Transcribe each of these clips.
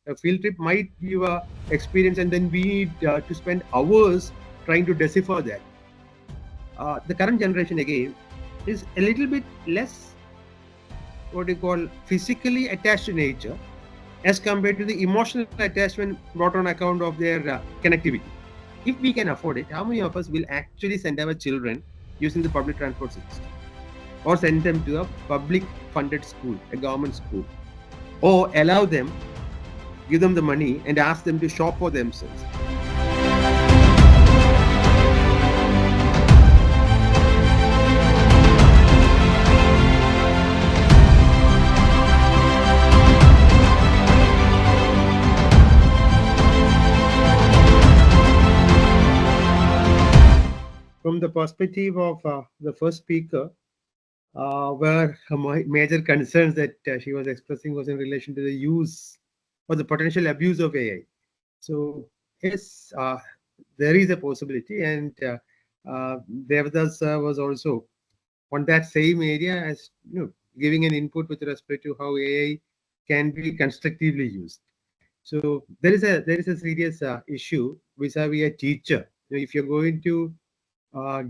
A field trip might give a experience, and then we need to spend hours trying to decipher that. The current generation again is a little bit less what you call physically attached to nature as compared to the emotional attachment brought on account of their connectivity. If we can afford it, how many of us will actually send our children using the public transport system, or send them to a public funded school, a government school, or allow them, give them the money and ask them to shop for themselves? From the perspective of the first speaker, where my major concerns that she was expressing was in relation to the use or the potential abuse of AI. So yes, there is a possibility, and Devadas was also on that same area as giving an input with respect to how AI can be constructively used. So there is a serious issue vis-a-vis a teacher. If you're going to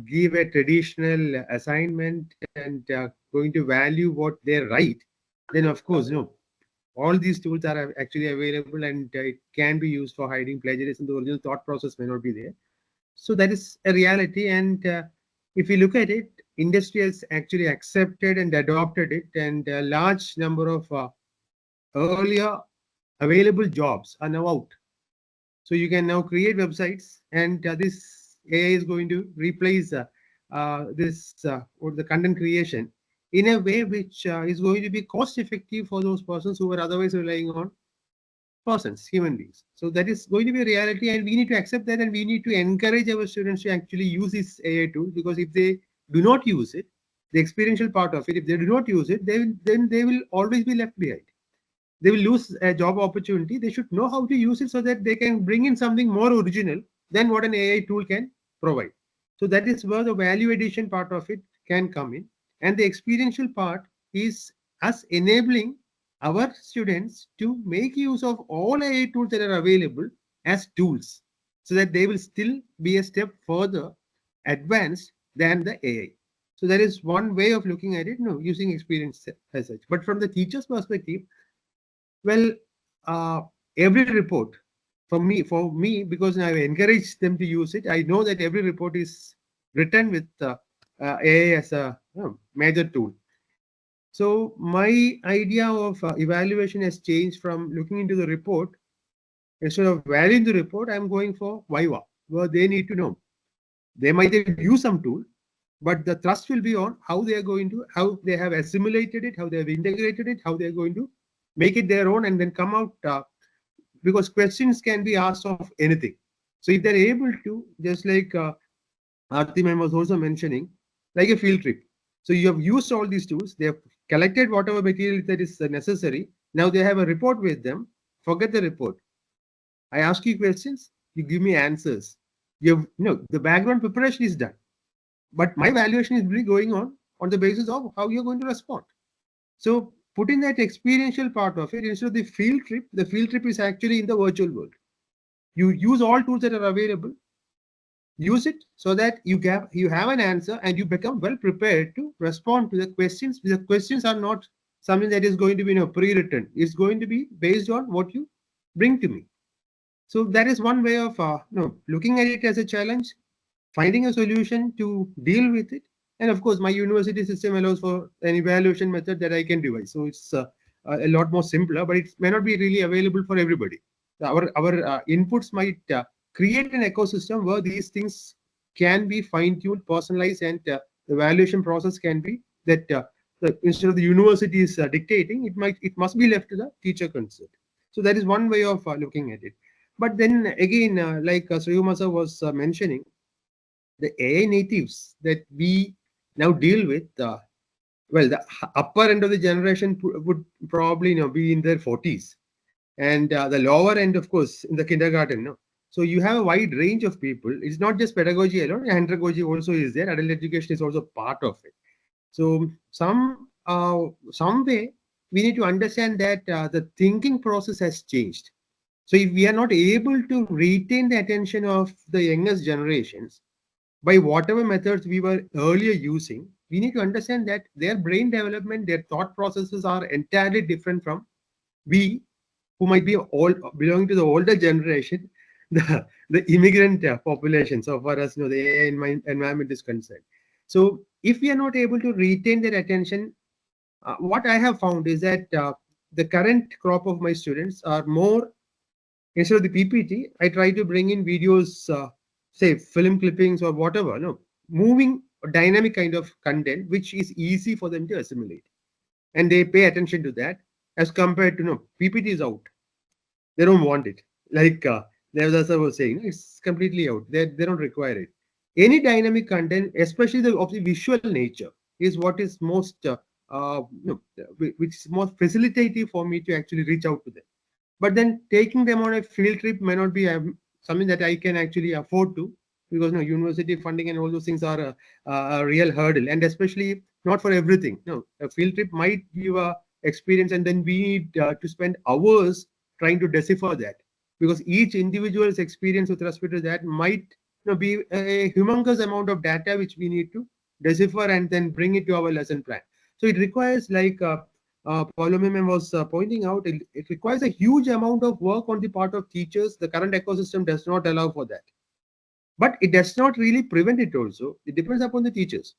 give a traditional assignment and going to value what they write, then of course, all these tools are actually available, and it can be used for hiding plagiarism. The original thought process may not be there. So that is a reality. And if you look at it, industry has actually accepted and adopted it, and a large number of earlier available jobs are now out. So you can now create websites, and this AI is going to replace this or the content creation in a way which is going to be cost effective for those persons who were otherwise relying on persons, human beings. So that is going to be a reality, and we need to accept that, and we need to encourage our students to actually use this AI tool, because if they do not use it, the experiential part of it, if they do not use it, then they will always be left behind. They will lose a job opportunity. They should know how to use it so that they can bring in something more original than what an AI tool can provide. So that is where the value addition part of it can come in. And the experiential part is us enabling our students to make use of all AI tools that are available as tools, so that they will still be a step further advanced than the AI. So that is one way of looking at it, using experience as such. But from the teacher's perspective, well, every report for me, because I've encouraged them to use it, I know that every report is written with AI as a major tool. So my idea of evaluation has changed from looking into the report. Instead of valuing the report, I'm going for Viva, where they need to know. They might have used some tool, but the thrust will be on how they are going to, how they have assimilated it, how they have integrated it, how they are going to make it their own, and then come out, because questions can be asked of anything. So if they're able to, just like Arti ma'am was also mentioning, like a field trip. So you have used all these tools, they have collected whatever material that is necessary. Now they have a report with them. Forget the report. I ask you questions, you give me answers. The background preparation is done, but my valuation is really going on the basis of how you're going to respond. So putting that experiential part of it instead of the field trip is actually in the virtual world. You use all tools that are available, use it so that you have an answer, and you become well prepared to respond to the questions. The questions are not something that is going to be pre-written. It's going to be based on what you bring to me. So that is one way of looking at it as a challenge, finding a solution to deal with it. And of course, my university system allows for an evaluation method that I can devise. So it's a lot more simpler, but it may not be really available for everybody. Our inputs might create an ecosystem where these things can be fine-tuned, personalized, and the evaluation process can be that instead of the universities dictating, it must be left to the teacher concerned. So that is one way of looking at it. But then again, like Sreekumar was mentioning, the AI natives that we now deal with, well, the upper end of the generation would probably be in their 40s, and the lower end, of course, in the kindergarten. So you have a wide range of people. It's not just pedagogy alone. Andragogy also is there. Adult education is also part of it. So some way we need to understand that the thinking process has changed. So if we are not able to retain the attention of the youngest generations by whatever methods we were earlier using, we need to understand that their brain development, their thought processes are entirely different from we who might be all belonging to the older generation, the immigrant population, so far as the AI environment is concerned. So if we are not able to retain their attention, what I have found is that the current crop of my students are more, instead of the PPT, I try to bring in videos, say film clippings or whatever, no, moving dynamic kind of content, which is easy for them to assimilate. And they pay attention to that as compared to, no, PPT is out. They don't want it. Like Devadas was saying, it's completely out. They don't require it. Any dynamic content, especially of the visual nature, is what is most, no, which is more facilitative for me to actually reach out to them. But then taking them on a field trip may not be something that I can actually afford to, because no, university funding and all those things are a real hurdle, and especially not for everything. No, a field trip might give a experience, and then we need to spend hours trying to decipher that, because each individual's experience with respect to that might be a humongous amount of data which we need to decipher and then bring it to our lesson plan. So it requires, like Poulomi was pointing out, it requires a huge amount of work on the part of teachers. The current ecosystem does not allow for that. But it does not really prevent it also. It depends upon the teachers.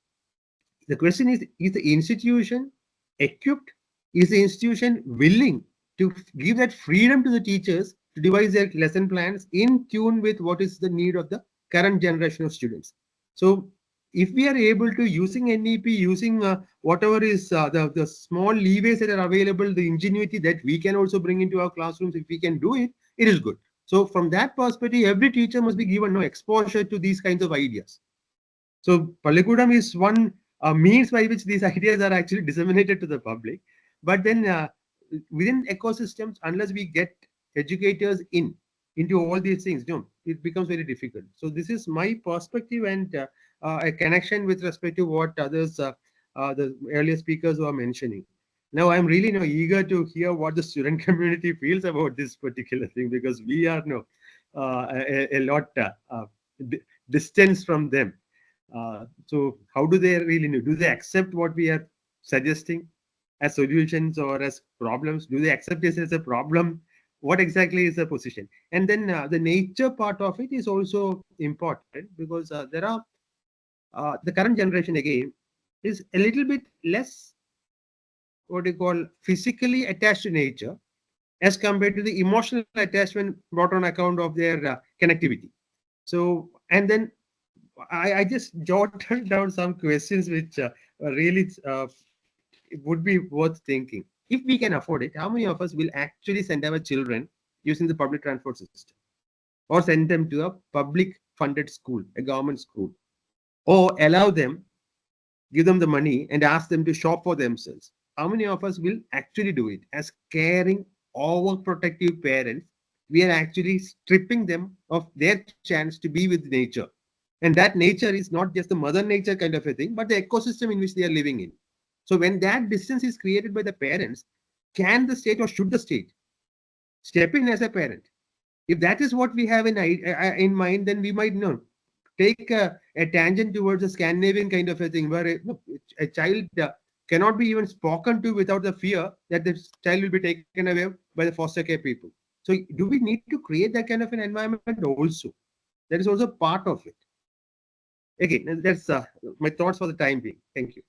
The question is the institution equipped? Is the institution willing to give that freedom to the teachers to devise their lesson plans in tune with what is the need of the current generation of students? So if we are able to, using NEP, using whatever is the small leeways that are available, the ingenuity that we can also bring into our classrooms, if we can do it, it is good. So from that perspective, every teacher must be given no exposure to these kinds of ideas. So Pallikudam is one means by which these ideas are actually disseminated to the public. But then within ecosystems, unless we get educators into all these things, it becomes very difficult. So this is my perspective, and a connection with respect to what others, the earlier speakers were mentioning. Now I'm really eager to hear what the student community feels about this particular thing, because we are a lot distance from them. So how do they really know? Do they accept what we are suggesting as solutions or as problems? Do they accept this as a problem? What exactly is the position? And then the nature part of it is also important, because there are the current generation again is a little bit less, what you call, physically attached to nature as compared to the emotional attachment brought on account of their connectivity. So, and then I just jotted down some questions which really would be worth thinking. If we can afford it, how many of us will actually send our children using the public transport system, or send them to a public funded school, a government school, or allow them, give them the money and ask them to shop for themselves? How many of us will actually do it? As caring, overprotective parents, we are actually stripping them of their chance to be with nature. And that nature is not just the mother nature kind of a thing, but the ecosystem in which they are living in. So when that distance is created by the parents, can the state, or should the state step in as a parent? If that is what we have in mind, then we might take a tangent towards a Scandinavian kind of a thing, where a child cannot be even spoken to without the fear that the child will be taken away by the foster care people. So do we need to create that kind of an environment also? That is also part of it. Again, that's my thoughts for the time being. Thank you.